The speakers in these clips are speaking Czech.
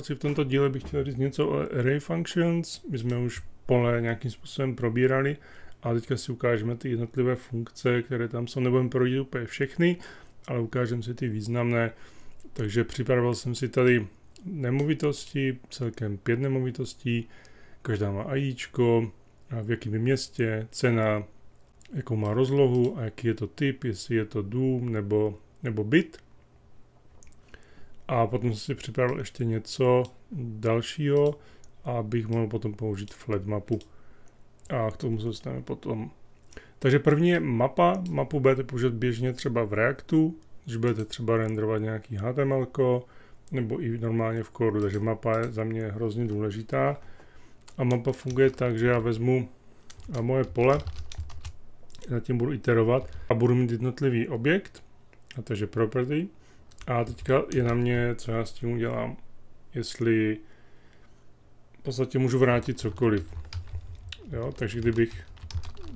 porci. V tomto díle bych chtěl říct něco o array functions. My jsme už pole nějakým způsobem probírali a teďka si ukážeme ty jednotlivé funkce, které tam jsou. Nebudeme projít úplně všechny, ale ukážeme si ty významné. Takže připravil jsem si tady nemovitosti, celkem 5 nemovitostí. Každá má AIčko, v jakém městě, cena, jakou má rozlohu a jaký je to typ, jestli je to dům nebo byt. A potom jsem si připravil ještě něco dalšího, abych mohl potom použít flat mapu. A k tomu se dostaneme potom. Takže první je mapa. Mapu budete použít běžně třeba v Reactu, když budete třeba renderovat nějaký HTML, nebo i normálně v kódu. Takže mapa je za mě hrozně důležitá. A mapa funguje tak, že já vezmu moje pole, zatím budu iterovat a budu mít jednotlivý objekt, a takže property. A teďka je na mě, co já s tím udělám. Jestli v podstatě můžu vrátit cokoliv. Jo, takže kdybych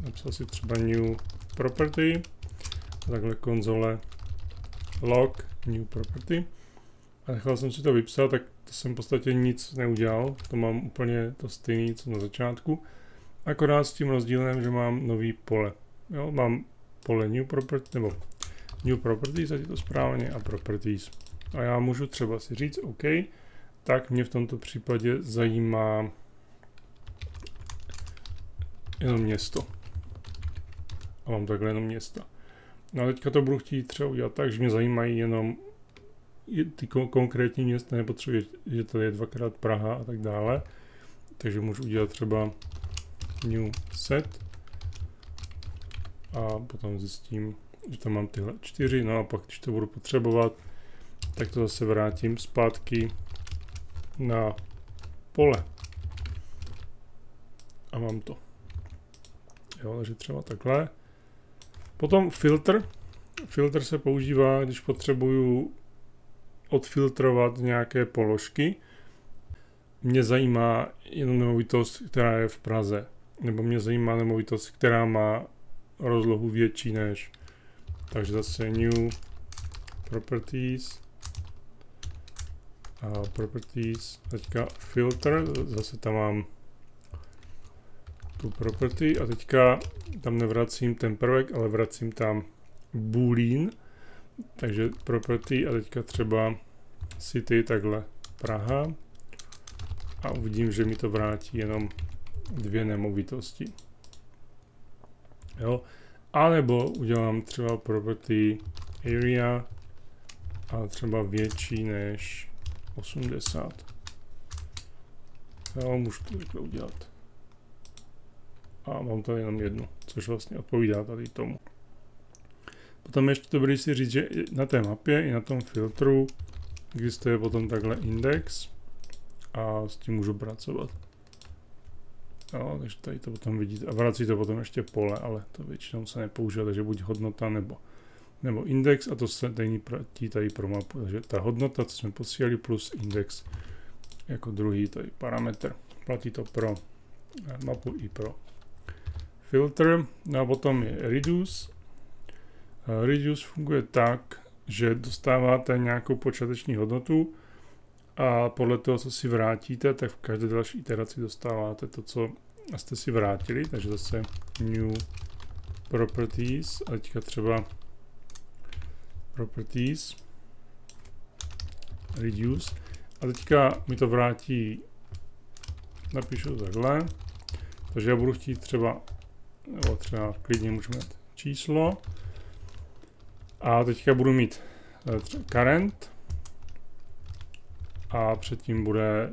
napsal si třeba new property, takhle konzole log new property a nechal jsem si to vypsat, tak to jsem v podstatě nic neudělal. To mám úplně to stejné, co na začátku. Akorát s tím rozdílem, že mám nový pole. Jo, mám pole new property, nebo new properties, ať je to správně, a properties. A já můžu třeba si říct, OK, tak mě v tomto případě zajímá jenom město. A mám takhle jenom města. No a teďka to budu chtít třeba udělat tak, že mě zajímají jenom ty konkrétní města, nepotřebuji, že tady je dvakrát Praha a tak dále. Takže můžu udělat třeba new set a potom zjistím, že tam mám tyhle 4, no a pak když to budu potřebovat, tak to zase vrátím zpátky na pole. A mám to. Jo, takže třeba takhle. Potom filtr. Filtr se používá, když potřebuju odfiltrovat nějaké položky. Mě zajímá jenom nemovitost, která je v Praze. Nebo mě zajímá nemovitost, která má rozlohu větší než. Takže zase new properties. A properties. Teďka filter. Zase tam mám tu property a teďka tam nevracím ten prvek, ale vracím tam boolean. Takže property a teďka třeba city, takhle Praha. A uvidím, že mi to vrátí jenom 2 nemovitosti. Jo. A nebo udělám třeba property area a třeba větší než 80. Jo, můžu to takhle udělat. A mám tady jenom jednu, což vlastně odpovídá tady tomu. Potom ještě dobrý si říct, že na té mapě i na tom filtru existuje potom takhle index a s tím můžu pracovat. Jo, takže tady to potom vidíte a vrací to potom ještě pole, ale to většinou se nepoužívá, takže buď hodnota nebo index a to se platí tady pro mapu. Takže ta hodnota, co jsme posílali, plus index jako druhý tady parametr. Platí to pro mapu i pro filter. No a potom je reduce. Reduce funguje tak, že dostáváte nějakou počáteční hodnotu a podle toho, co si vrátíte, tak v každé další iteraci dostáváte to, co jste si vrátili. Takže zase new properties a teďka třeba properties reduce a teďka mi to vrátí, napíšu takhle, takže já budu chtít třeba, nebo třeba klidně můžeme mít číslo a teďka budu mít current a předtím bude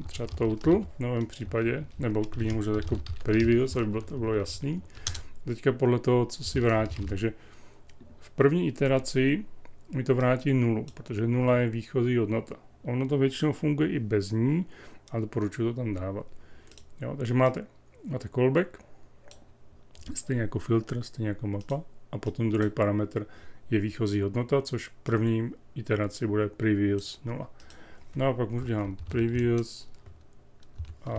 třeba total v novém případě, nebo klidně můžu jako previous, aby to bylo jasný. Teďka podle toho, co si vrátím, takže v první iteraci mi to vrátí 0, protože 0 je výchozí hodnota. Ono to většinou funguje i bez ní, ale doporučuji to tam dávat. Jo, takže máte callback, stejně jako filtr, stejně jako mapa, a potom druhý parametr je výchozí hodnota, což v první iteraci bude previous 0. No a pak můžu dělat previous a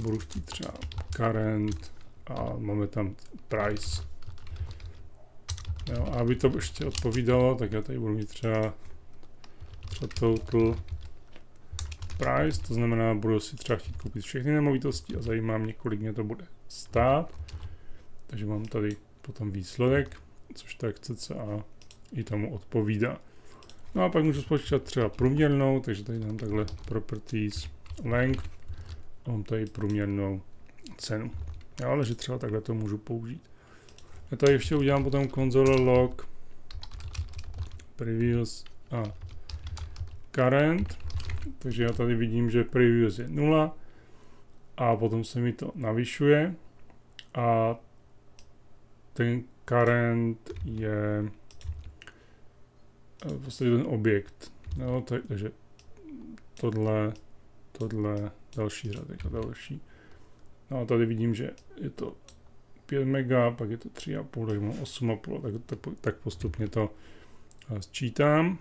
budu chtít třeba current a máme tam price. Jo, a aby to ještě odpovídalo, tak já tady budu mít třeba total price, to znamená, budu si třeba chtít koupit všechny nemovitosti a zajímá mě, kolik mě to bude stát. Takže mám tady potom výsledek, což tak cca i tomu odpovídá. No a pak můžu spočítat třeba průměrnou, takže tady dám takhle properties length a mám tady průměrnou cenu. Já, ale že třeba takhle to můžu použít. Já tady ještě udělám potom console log previous a current, takže já tady vidím, že previous je 0 a potom se mi to navyšuje a ten current je vlastně ten objekt. No, takže tohle, další řadek a další. No a tady vidím, že je to 5 mega, pak je to 3,5, takže mám 8,5, tak postupně to sčítám.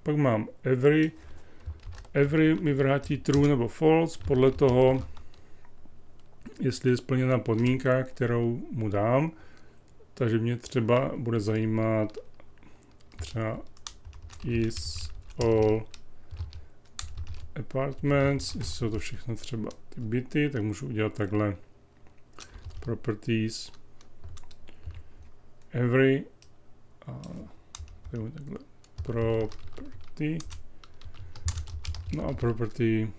Pak mám every. Every mi vrátí true nebo false podle toho, jestli je splněna podmínka, kterou mu dám. Takže mě třeba bude zajímat třeba is all apartments, jestli jsou to všechno třeba ty byty, tak můžu udělat takhle properties every a takhle property, no a property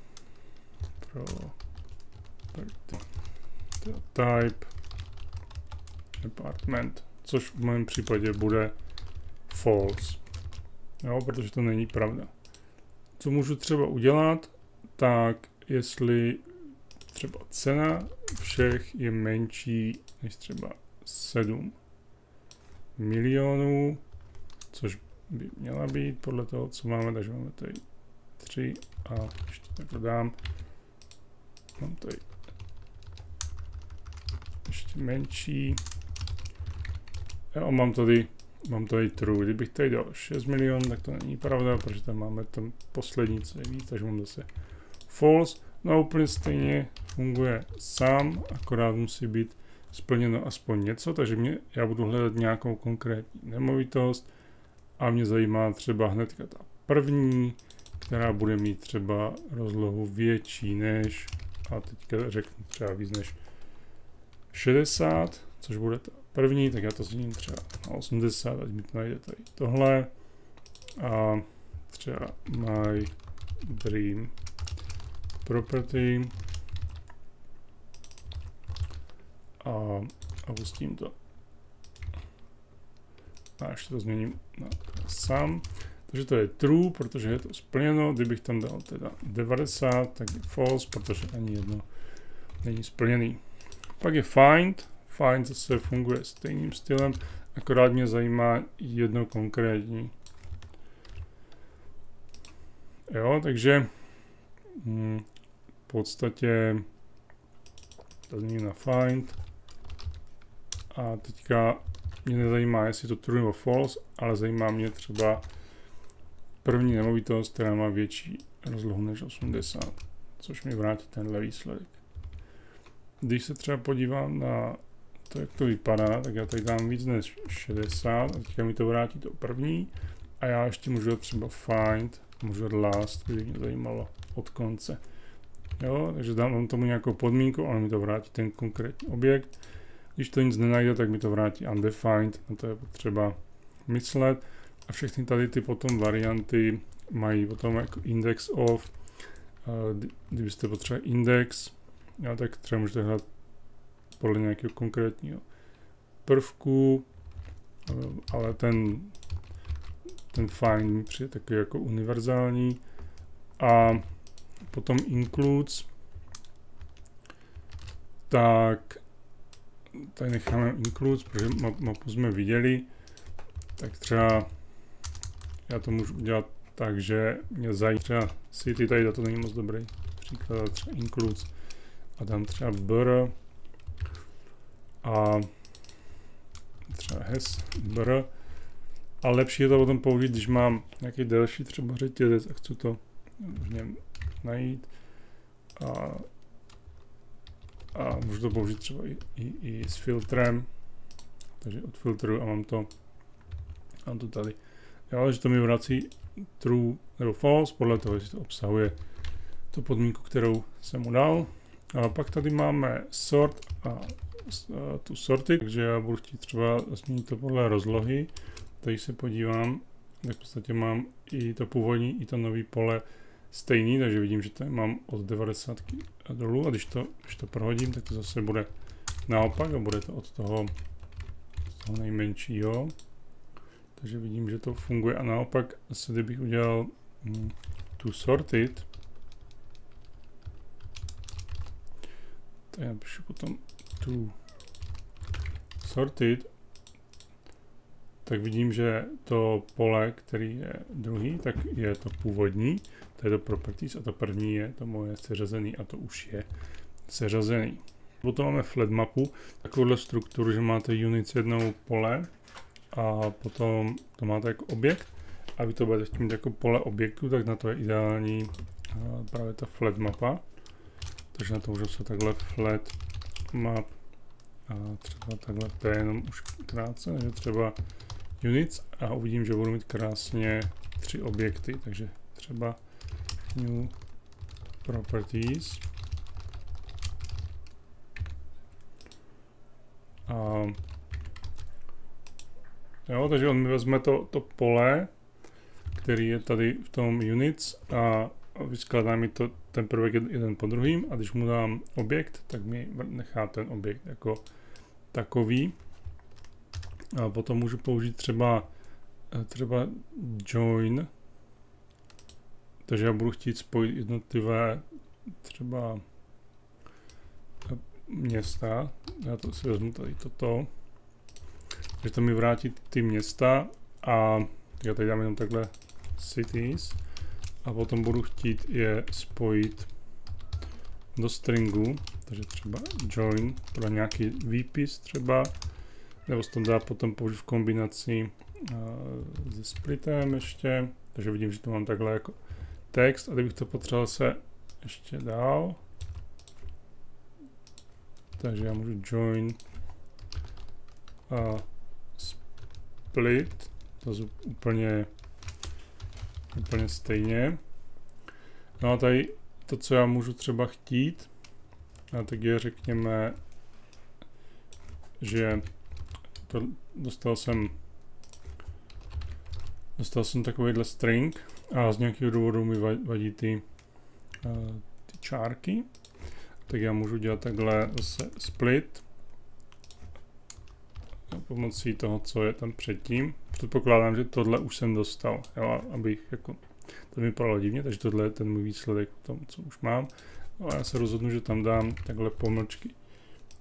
type apartment, což v mém případě bude false, jo, protože to není pravda. Co můžu třeba udělat, tak jestli třeba cena všech je menší než třeba 7 milionů, což by měla být podle toho, co máme, takže máme tady 3 a ještě takhle dám. Mám tady ještě menší. A mám tady true. Kdybych tady dal 6 milionů, tak to není pravda, protože tam máme ten poslední, co je víc, takže mám zase false. No a úplně stejně funguje sám, akorát musí být splněno aspoň něco, takže já budu hledat nějakou konkrétní nemovitost a mě zajímá třeba hnedka ta první, která bude mít třeba rozlohu větší než, a teďka řeknu třeba víc než 60, což bude ta první, tak já to změním třeba na 80, ať mi to najde tady tohle a třeba my dream property a pustím to. A ještě to změním na sum. Takže to je true, protože je to splněno. Kdybych tam dal teda 90, tak je false, protože ani jedno není splněný. Pak je find. Find zase funguje stejným stylem, akorát mě zajímá jedno konkrétní. Jo, takže v podstatě to změním na find. A teďka mě nezajímá, jestli to true nebo false, ale zajímá mě třeba první nemovitost, která má větší rozlohu než 80, což mi vrátí tenhle výsledek. Když se třeba podívám na to, jak to vypadá, tak já tady dám víc než 60 a teďka mi to vrátí to první a já ještě můžu třeba find, můžu last, kdyby mě zajímalo od konce. Jo, takže dám tomu nějakou podmínku, ale mi to vrátí ten konkrétní objekt. Když to nic nenajde, tak mi to vrátí undefined, na to je potřeba myslet. A všechny tady ty potom varianty mají potom jako index of. Kdybyste potřebovali index, jo, tak třeba můžete hledat podle nějakého konkrétního prvku, ale ten find mi přijde taky jako univerzální. A potom includes, tak tady necháme includes, protože mapu jsme viděli, tak třeba já to můžu udělat tak, že mě zajímá třeba city, tady to není moc dobrý příklad, třeba includes a dám třeba br a třeba has br a lepší je to potom použít, když mám nějaký delší třeba řetězec a chci to v něm najít a můžu to použít třeba i s filtrem, takže odfiltruju a mám to tady. Jo, že to mi vrací true nebo false, podle toho, jestli to obsahuje tu podmínku, kterou jsem mu dal. A pak tady máme sort a tu sorted, takže já budu chtít třeba změnit to podle rozlohy. Tady se podívám, tak v podstatě mám i to původní, i to nový pole stejný, takže vidím, že tady mám od 90 dolů a když to prohodím, tak to zase bude naopak a bude to od toho nejmenšího. Takže vidím, že to funguje a naopak zase kdybych udělal tu sorted, tak já píšu potom tu sorted, tak vidím, že to pole, který je druhý, tak je to původní, to je to properties a to první je to moje seřazený a to už je seřazený. Potom máme flat mapu, takovouhle strukturu, že máte units jednou pole a potom to máte jako objekt a vy to budete chtít mít jako pole objektu, tak na to je ideální právě ta flat mapa. Takže na to můžu se takhle flat map a třeba takhle P jenom už krátce, takže třeba units a uvidím, že budu mít krásně 3 objekty, takže třeba new properties a jo, takže on mi vezme to pole, který je tady v tom units a vyskládá mi to ten prvek jeden po druhým a když mu dám objekt, tak mi nechá ten objekt jako takový. A potom můžu použít třeba join, takže já budu chtít spojit jednotlivé třeba města, já to si vezmu tady toto, takže to mi vrátí ty města a já tady dám jenom takhle cities a potom budu chtít je spojit do stringu, takže třeba join pro nějaký výpis třeba, nebo se to dá potom použít v kombinaci se splitem ještě, takže vidím, že to mám takhle jako text a kdybych to potřeboval se ještě dál, takže já můžu join a split, to je úplně stejně. No a tady to, co já můžu třeba chtít, a tak je řekněme, že to dostal jsem takovýhle string a z nějakého důvodu mi vadí ty čárky, tak já můžu dělat takhle zase split pomocí toho, co je tam předtím. Předpokládám, že tohle už jsem dostal, jo, abych jako, to mi vypadalo divně, takže tohle je ten můj výsledek v tom, co už mám. No a já se rozhodnu, že tam dám takhle pomlčky.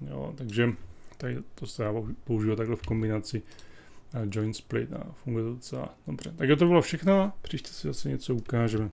Jo, takže tady to se dá používat takhle v kombinaci join split a funguje to docela dobře. Tak to bylo všechno, příště si zase něco ukážeme.